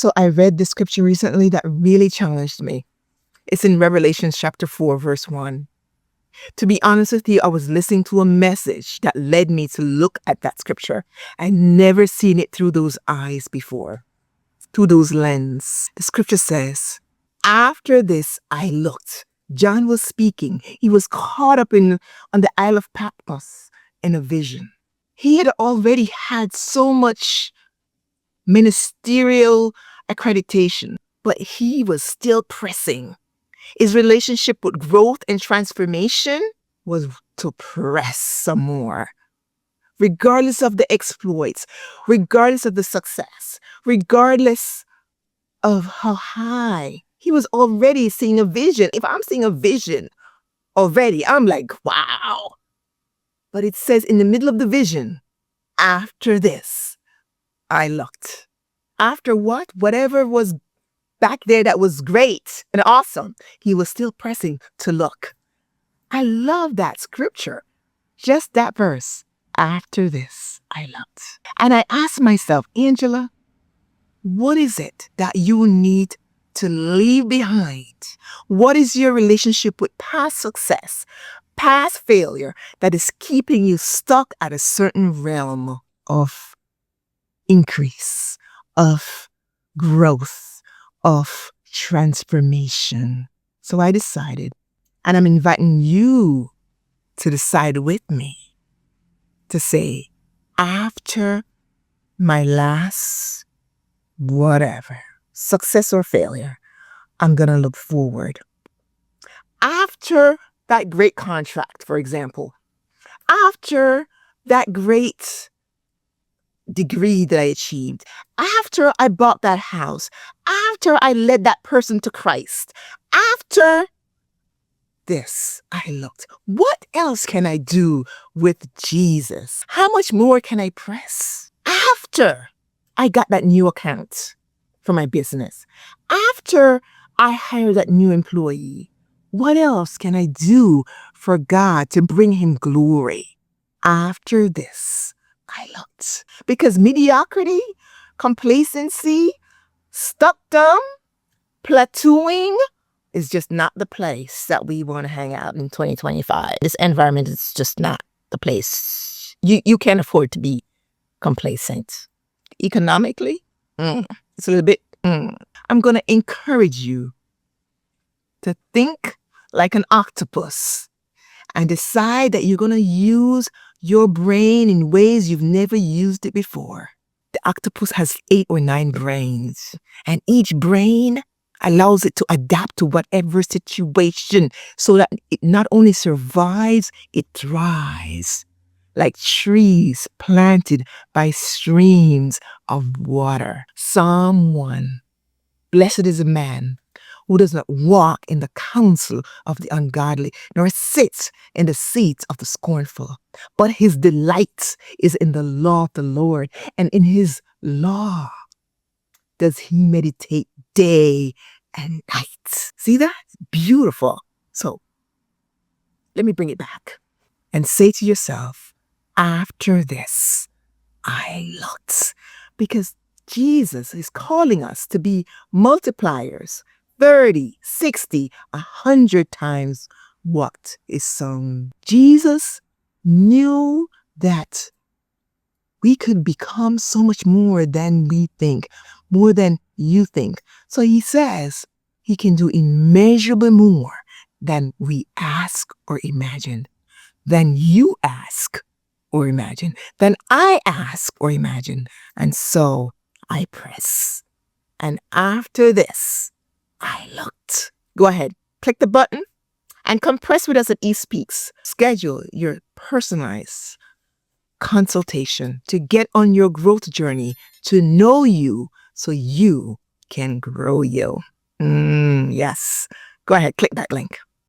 So I read the scripture recently that really challenged me. It's in Revelation chapter 4, verse 1. To be honest with you, I was listening to a message that led me to look at that scripture. I never seen it through those eyes before, through those lenses. The scripture says, after this I looked. John was speaking. He was caught up on the Isle of Patmos in a vision. He had already had so much ministerial accreditation, but he was still pressing. His relationship with growth and transformation was to press some more. Regardless of the exploits, regardless of the success, regardless of how high, he was already seeing a vision. If I'm seeing a vision already, I'm like, wow. But it says in the middle of the vision, after this, I looked. After what? Whatever was back there that was great and awesome, he was still pressing to look. I love that scripture. Just that verse. After this, I looked. And I asked myself, Angela, what is it that you need to leave behind? What is your relationship with past success, past failure that is keeping you stuck at a certain realm of increase, of growth, of transformation? So I decided, and I'm inviting you to decide with me, to say, after my last whatever, success or failure, I'm going to look forward. After that great contract, for example, after that great degree that I achieved, after I bought that house, after I led that person to Christ, after this, I looked, what else can I do with Jesus? How much more can I press? After I got that new account for my business, after I hired that new employee, what else can I do for God to bring him glory? After this, I looked. Because mediocrity, complacency, stuckdom, plateauing is just not the place that we want to hang out in 2025. This environment is just not the place. You can't afford to be complacent. Economically, it's a little bit. I'm going to encourage you to think like an octopus and decide that you're going to use your brain in ways you've never used it before. The octopus has 8 or 9 brains, and each brain allows it to adapt to whatever situation so that it not only survives, it thrives. Like trees planted by streams of water. Psalm 1. Blessed is a man who does not walk in the counsel of the ungodly, nor sits in the seats of the scornful. But his delight is in the law of the Lord, and in his law does he meditate day and night. See that? Beautiful. So let me bring it back and say to yourself, after this, I looked. Because Jesus is calling us to be multipliers, 30, 60, 100 times what is sown. Jesus knew that we could become so much more than we think, more than you think. So he says he can do immeasurably more than we ask or imagine, than you ask or imagine, than I ask or imagine. And so I press. And after this, I looked. Go ahead, click the button and come press with us at eSpeaks. Schedule your personalized consultation to get on your growth journey, to know you so you can grow you. Yes. Go ahead, click that link.